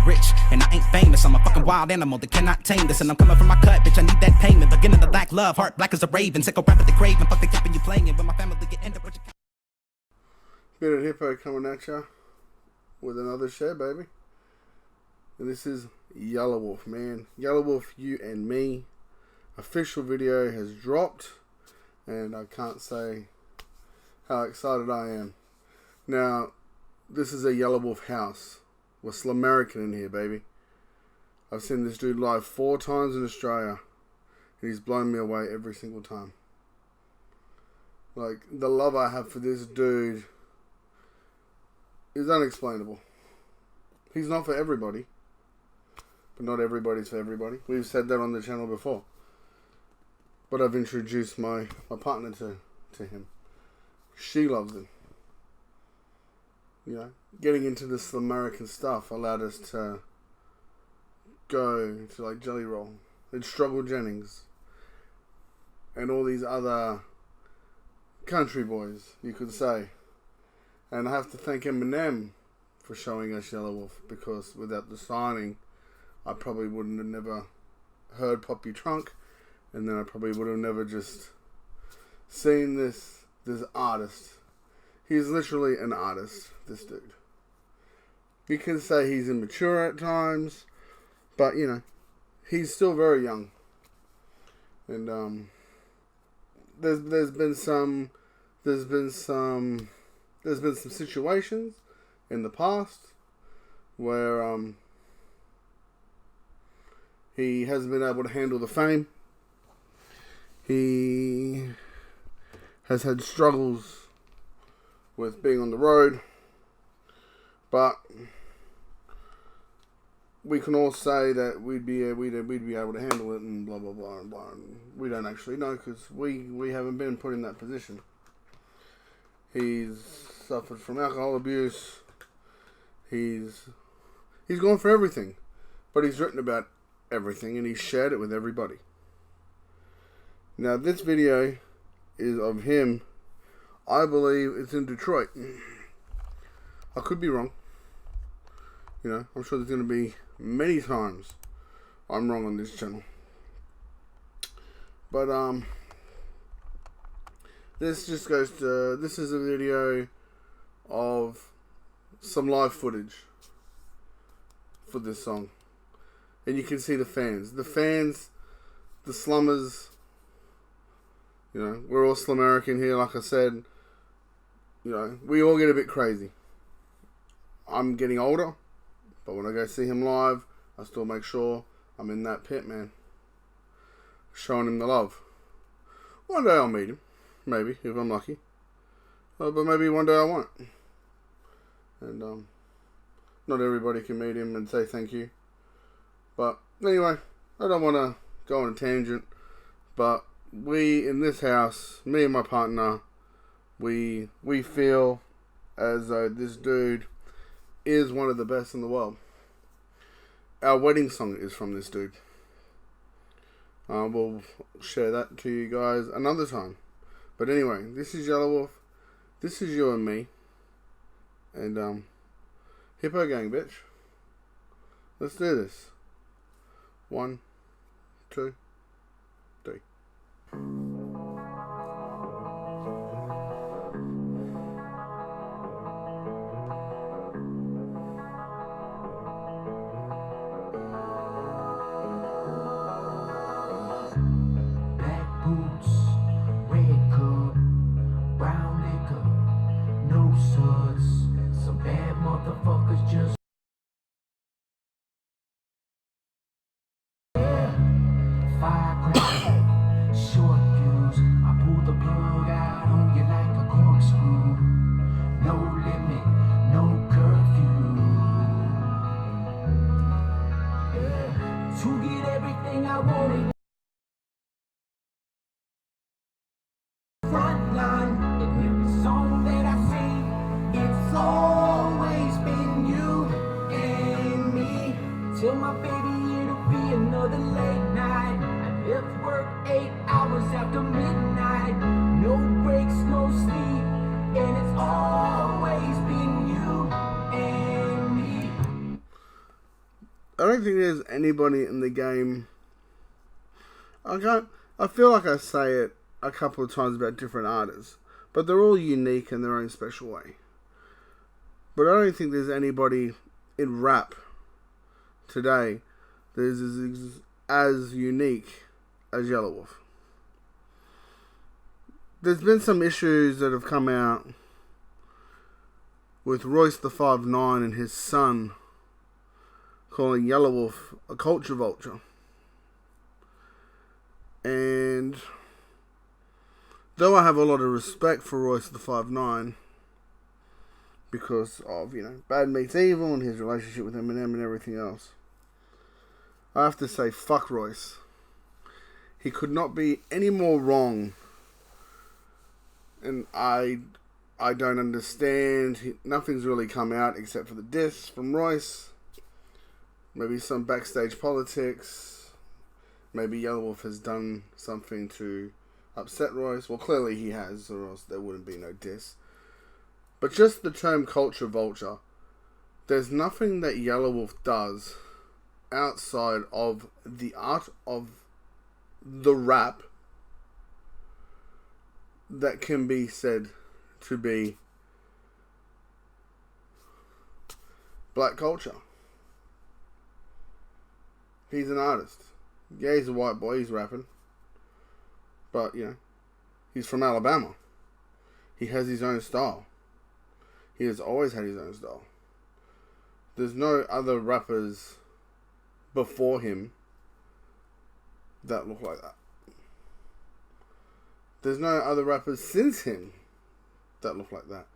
rich, and I ain't famous. I'm a fucking wild animal that cannot tame this. And I'm coming from my cut, bitch, I need that payment. Beginning to lack love, heart black as a raven. Sick of rap at the grave, and fuck the cap and you playing it. When my family get ended, what you... Bearded Hippo coming at ya with another share, baby. And this is Yelawolf, man. Yelawolf, You and Me. Official video has dropped, and I can't say how excited I am. Now, this is a Yelawolf house. We're Slumerican in here, baby. I've seen this dude live 4 times in Australia, and he's blown me away every single time. Like, the love I have for this dude is unexplainable. He's not for everybody, but not everybody's for everybody. We've said that on the channel before. But I've introduced my partner to him. She loves him. You know, getting into this American stuff allowed us to go to like Jelly Roll and Struggle Jennings and all these other country boys, you could say. And I have to thank Eminem for showing us Yelawolf, because without the signing, I probably wouldn't have never heard Poppy Trunk, and then I probably would have never just seen this artist. He's literally an artist, this dude. You can say he's immature at times, but you know, he's still very young. And there's been some situations in the past where he hasn't been able to handle the fame. He has had struggles with being on the road, but we can all say that we'd be able to handle it and blah blah blah and blah. And we don't actually know, because we haven't been put in that position. He's suffered from alcohol abuse. He's gone for everything, but he's written about everything and he's shared it with everybody. Now this video is of him. I believe it's in Detroit. I could be wrong. You know, I'm sure there's going to be many times I'm wrong on this channel. But this just goes to, this is a video of some live footage for this song. And you can see the fans. The fans, the slummers, you know, we're all Slumerican here, like I said. You know, we all get a bit crazy. I'm getting older, but when I go see him live, I still make sure I'm in that pit, man. Showing him the love. One day I'll meet him. Maybe, if I'm lucky. But maybe one day I won't. And, not everybody can meet him and say thank you. But, anyway, I don't want to go on a tangent. But, we, in this house, me and my partner, we feel as though this dude is one of the best in the world. Our wedding song is from this dude. We'll share that to you guys another time. But anyway, this is Yelawolf. This is You and Me. And, Hippo Gang, bitch. Let's do this. 1, 2, 3. Tell my baby it'll be another late night. I left work 8 hours after midnight. No breaks, no sleep, and it's always been you and me. I don't think there's anybody in the game. I feel like I say it a couple of times about different artists, but they're all unique in their own special way. But I don't think there's anybody in rap today that is as unique as Yelawolf. There's been some issues that have come out with Royce the 5'9" and his son calling Yelawolf a culture vulture. And though I have a lot of respect for Royce the 5'9", because of, Bad Meets Evil and his relationship with Eminem and everything else, I have to say, fuck Royce. He could not be any more wrong. And I don't understand. Nothing's really come out except for the diss from Royce. Maybe some backstage politics. Maybe Yelawolf has done something to upset Royce. Well, clearly he has, or else there wouldn't be no diss. But just the term culture vulture, there's nothing that Yelawolf does outside of the art of the rap that can be said to be black culture. He's an artist. Yeah, he's a white boy, he's rapping. But, he's from Alabama. He has his own style. He has always had his own style. There's no other rappers before him that look like that. There's no other rappers since him that look like that.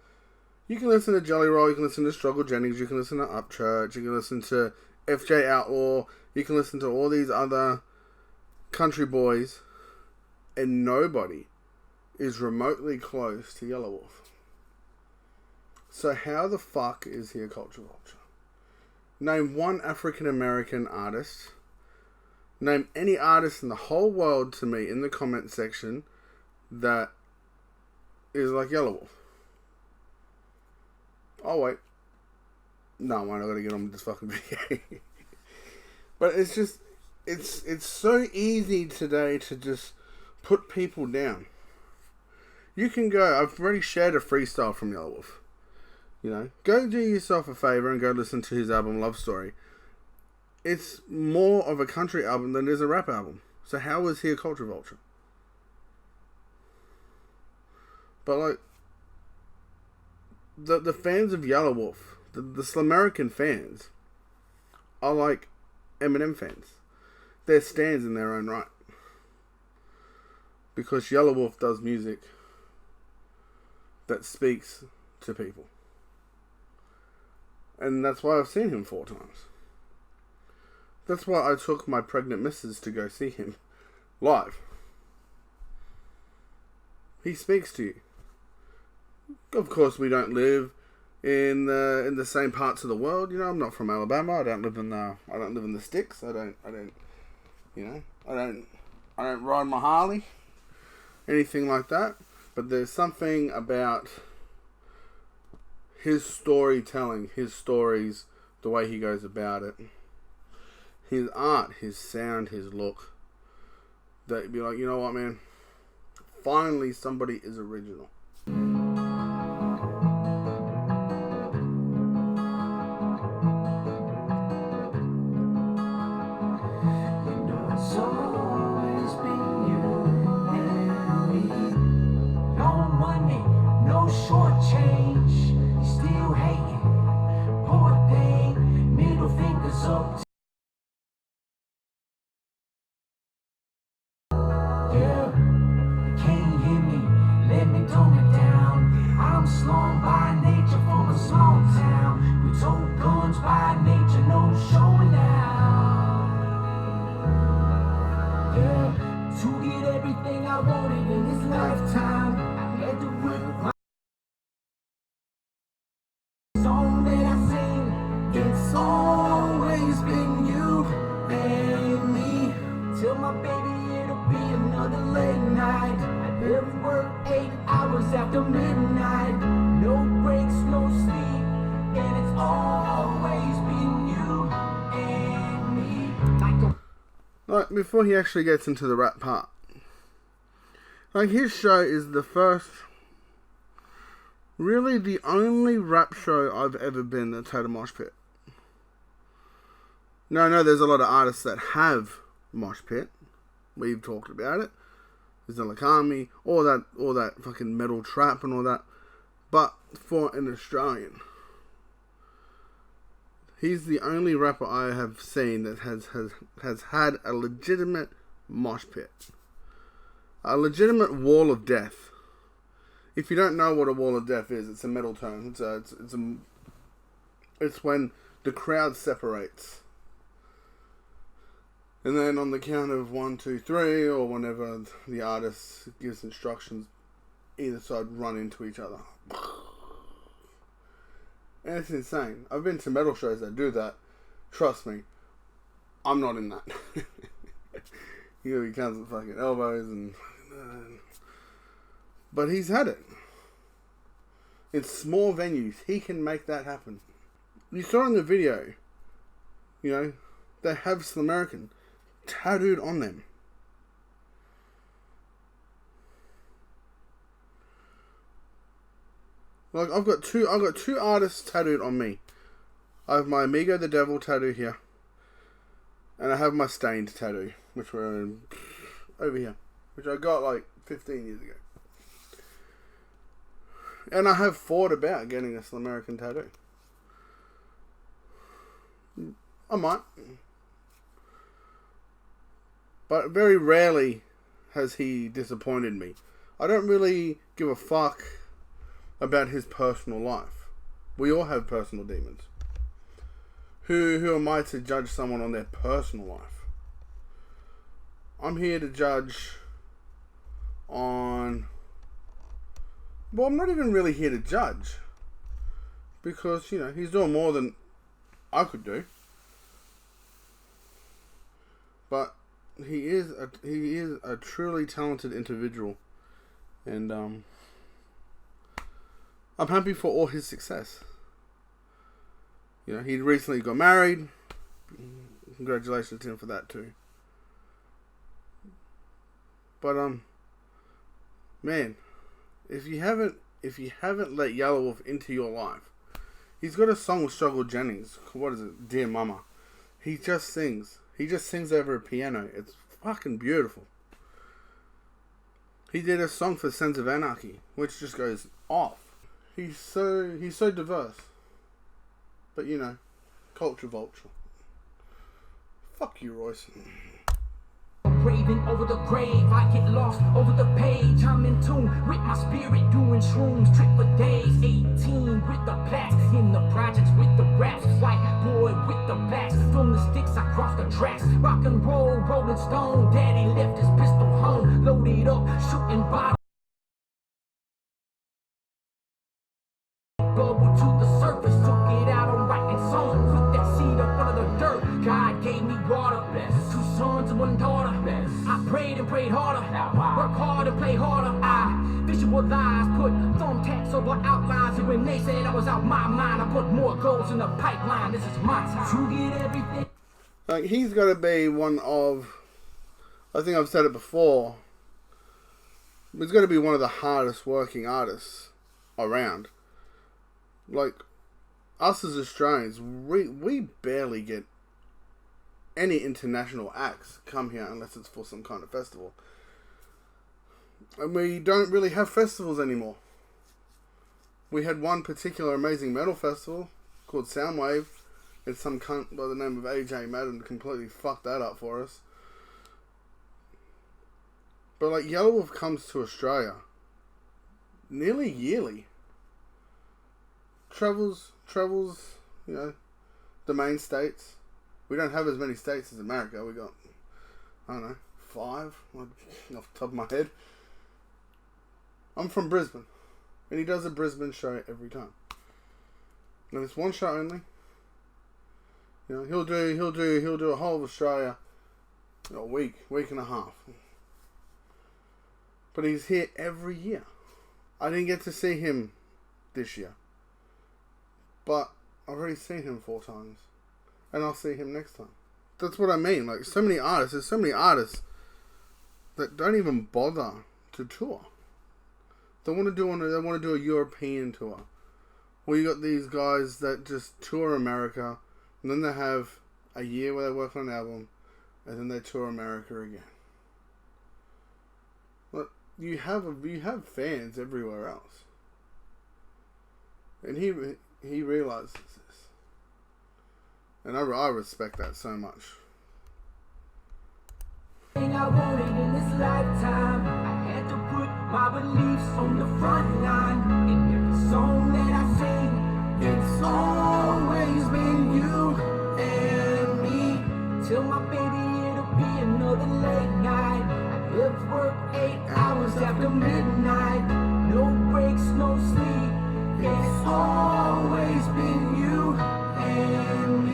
You can listen to Jelly Roll, you can listen to Struggle Jennings, you can listen to Upchurch, you can listen to FJ Outlaw, you can listen to all these other country boys, and nobody is remotely close to Yelawolf. So how the fuck is he a culture vulture? Name one African American artist. Name any artist in the whole world to me in the comment section that is like Yelawolf. Oh wait. No, I gotta get on with this fucking video. But it's just, it's so easy today to just put people down. You can go, I've already shared a freestyle from Yelawolf. Go do yourself a favor and go listen to his album Love Story. It's more of a country album than it is a rap album. So how is he a culture vulture? But the fans of Yelawolf, the Slumerican fans, are like Eminem fans. They're stans in their own right. Because Yelawolf does music that speaks to people. And that's why I've seen him 4 times. That's why I took my pregnant missus to go see him live. He speaks to you. Of course, we don't live in the same parts of the world. I'm not from Alabama. I don't live in the sticks. I don't ride my Harley, anything like that. But there's something about his storytelling, his stories, the way he goes about it, his art, his sound, his look, that you'd be like, you know what, man? Finally, somebody is original. It's always been you and me. No money, no short change. You still hating, poor thing. Middle fingers up. Yeah, you can't hear me. Let me tone it down. I'm slum by nature from a small town. We told guns by nature, no showing out. Yeah, to get everything I wanted in this lifetime, I had to whip my song that I sing. It's always been you and me. Tell my baby it'll be another late night. I never work 8 hours after midnight. No breaks, no sleep, and it's always been you and Like, before he actually gets into the rap part. Like, his show is the first, really the only rap show I've ever been that's had a mosh pit. Now, I know there's a lot of artists that have mosh pit. We've talked about it. There's Lakami, all that fucking metal trap and all that. But for an Australian, he's the only rapper I have seen that has had a legitimate mosh pit. A legitimate wall of death. If you don't know what a wall of death is, it's a metal term. It's when the crowd separates. And then on the count of 1, 2, 3, or whenever the artist gives instructions, either side run into each other. And it's insane. I've been to metal shows that do that. Trust me, I'm not in that. You know, he counts with fucking elbows and... But he's had it. In small venues, he can make that happen. You saw in the video, you know, they have SLUM tattooed on them. Like, I've got two artists tattooed on me. I have my Amigo the Devil tattoo here, and I have my Stained tattoo, which were over here, which I got like 15 years ago. And I have thought about getting a SLUM tattoo. I might. But very rarely has he disappointed me. I don't really give a fuck about his personal life. We all have personal demons. Who am I to judge someone on their personal life? I'm here to judge on... Well, I'm not even really here to judge. Because, you know, he's doing more than I could do. But he is a truly talented individual. And I'm happy for all his success. You know, he recently got married. Congratulations to him for that too. But man, if you haven't let Yelawolf into your life, he's got a song with Struggle Jennings. What is it? Dear Mama. He just sings. He just sings over a piano. It's fucking beautiful. He did a song for Sons of Anarchy, which just goes off. He's so diverse. But you know, culture vulture. Fuck you, Royce. Raving over the grave, I get lost over the page. I'm in tune with my spirit, doing shrooms, trip for days. 18 with the plaques, in the projects with the raps. White boy with the blacks, from the sticks I cross the tracks. Rock and roll, Rolling Stone, daddy left his pistol home. Loaded up, shooting bottles. Bubble to the surface, took it out on writing songs. Put that seed up under the dirt, God gave me water. 2 sons and 1 daughter. I prayed and prayed harder, work hard and play harder. I visualized, put thumbtacks over outlines. And when they said I was out my mind, I put more goals in the pipeline. This is my time to get everything. Like, he's got to be one of, I think I've said it before, he's got to be one of the hardest working artists around. Like, us as Australians, we barely get any international acts come here unless it's for some kind of festival. And we don't really have festivals anymore. We had one particular amazing metal festival called Soundwave. It's some cunt by the name of AJ Madden completely fucked that up for us. But like, Yelawolf comes to Australia nearly yearly. Travels, you know, the main states. We don't have as many states as America. We got, I don't know, 5 off the top of my head. I'm from Brisbane, and he does a Brisbane show every time. And it's one show only. You know, he'll do a whole of Australia in a week and a half. But he's here every year. I didn't get to see him this year, but I've already seen him 4 times. And I'll see him next time. that's what I mean. Like, so many artists, there's so many artists that don't even bother to tour. They want to do a European tour. Well, you got these guys that just tour America, and then they have a year where they work on an album, and then they tour America again. But you have fans everywhere else, and he realizes this, and I respect that so much. I wanted in this lifetime, I had to put my beliefs on the front line. In every song that I sing, it's always been you and me. Till my baby, it'll be another late night. I left work 8 hours after midnight. No breaks, no sleep. It's always been you and me.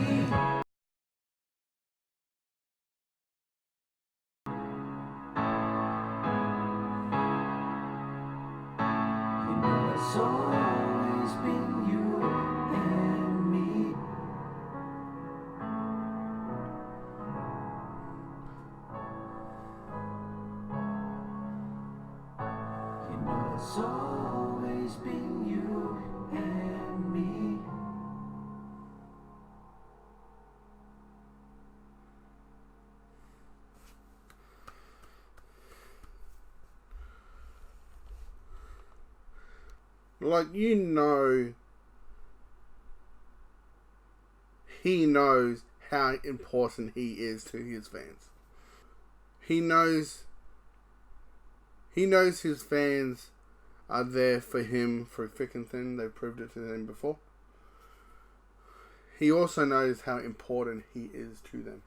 It's always been you and me. You know it's always been you and me. Like, you know, he knows how important he is to his fans. He knows his fans are there for him through thick and thin. They've proved it to them before. He also knows how important he is to them.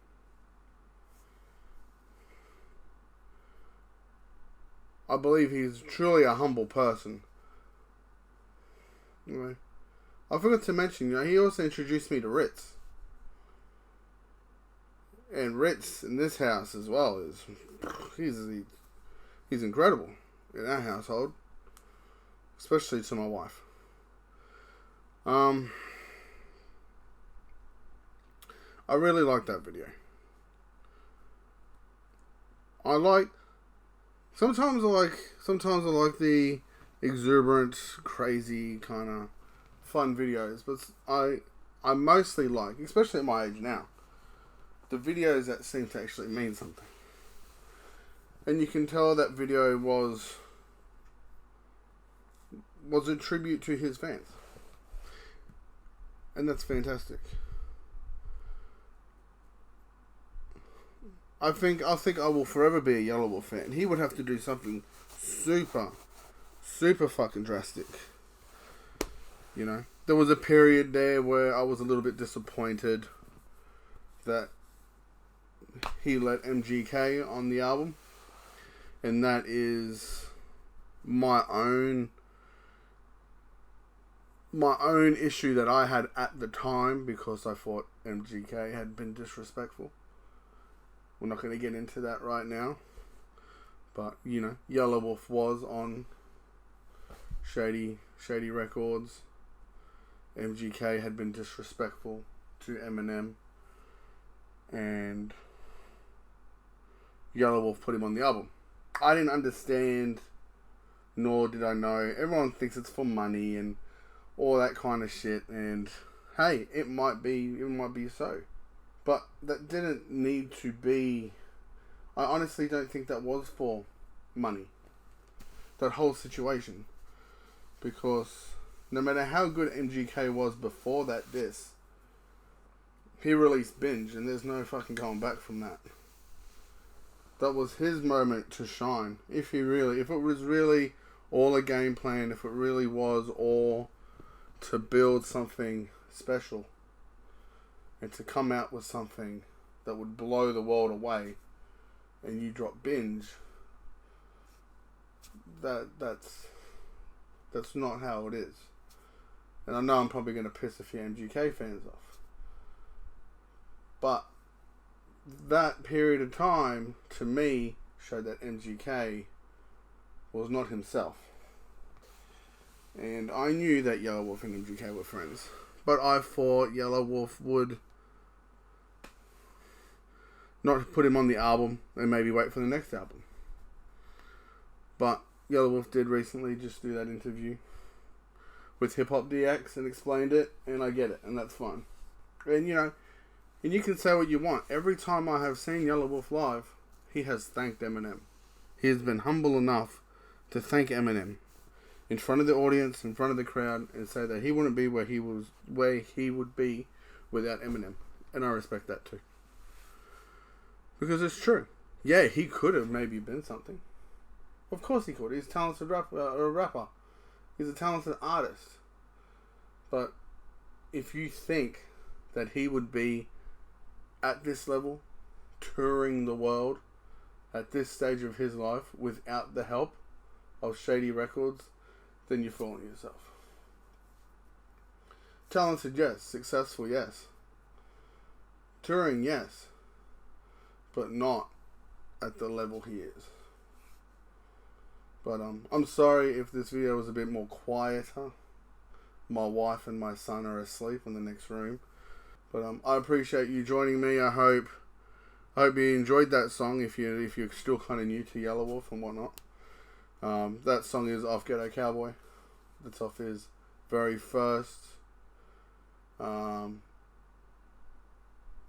I believe he's truly a humble person. Anyway, I forgot to mention, he also introduced me to Ritz. And Ritz in this house as well he's incredible in our household, especially to my wife. I really like that video. Sometimes I like the exuberant, crazy kind of fun videos, but I mostly like, especially at my age now, the videos that seem to actually mean something. And you can tell that video was a tribute to his fans, and that's fantastic. I think I will forever be a Yelawolf fan. He would have to do something super fucking drastic. You know, there was a period there where I was a little bit disappointed that he let MGK on the album, and that is my own issue that I had at the time, because I thought MGK had been disrespectful. We're not going to get into that right now, but you know, Yelawolf was on Shady Records. MGK had been disrespectful to Eminem, and Yelawolf put him on the album. I didn't understand, nor did I know. Everyone thinks it's for money and all that kind of shit, and hey, it might be so, but that didn't need to be. I honestly don't think that was for money, that whole situation, because no matter how good MGK was before that diss, he released Binge, and there's no fucking going back from that. That was his moment to shine. If it was really all a game plan, if it really was all to build something special and to come out with something that would blow the world away, and you drop Binge, that's not how it is. And I know I'm probably going to piss a few MGK fans off, but that period of time, to me, showed that MGK was not himself. And I knew that Yelawolf and MGK were friends, but I thought Yelawolf would not put him on the album and maybe wait for the next album. But Yelawolf did recently just do that interview with Hip Hop DX and explained it, and I get it, and that's fine. And and you can say what you want. Every time I have seen Yelawolf live, he has thanked Eminem. He has been humble enough to thank Eminem in front of the audience, in front of the crowd, and say that he wouldn't be where he would be without Eminem. And I respect that too. Because it's true. Yeah, he could have maybe been something. Of course he could. He's a talented rapper. He's a talented artist. But if you think that he would be at this level, touring the world, at this stage of his life, without the help of Shady Records, then you're fooling yourself. Talented, yes. Successful, yes. Touring, yes. But not at the level he is. But I'm sorry if this video was a bit more quieter. My wife and my son are asleep in the next room. But I appreciate you joining me. I hope you enjoyed that song. If you're still kind of new to Yelawolf and whatnot, that song is off Ghetto Cowboy. That's off his very first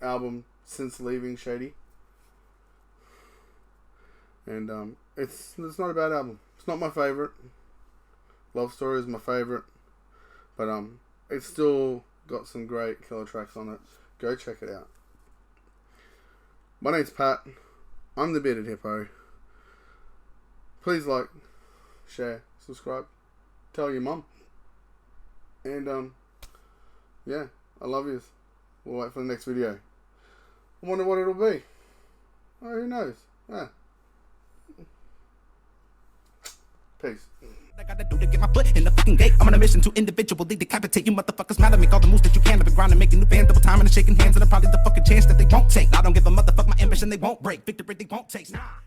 album since leaving Shady. And it's not a bad album. It's not my favorite. Love Story is my favorite, but it's still got some great killer tracks on it. Go check it out. My name's Pat. I'm the Bearded Hippo. Please like, share, subscribe, tell your mum, and yeah, I love yous. We'll wait for the next video. I wonder what it'll be. Oh, who knows? Yeah. Peace. I gotta do to get my foot in the fucking gate. I'm on a mission to individually decapitate you motherfuckers. Mad at me, all the moves that you can. I've been grinding, making new bands, double time and shaking hands, and I'm probably the fucking chance that they won't take. I don't give a motherfucker my ambition, they won't break. Victory they won't taste. Nah.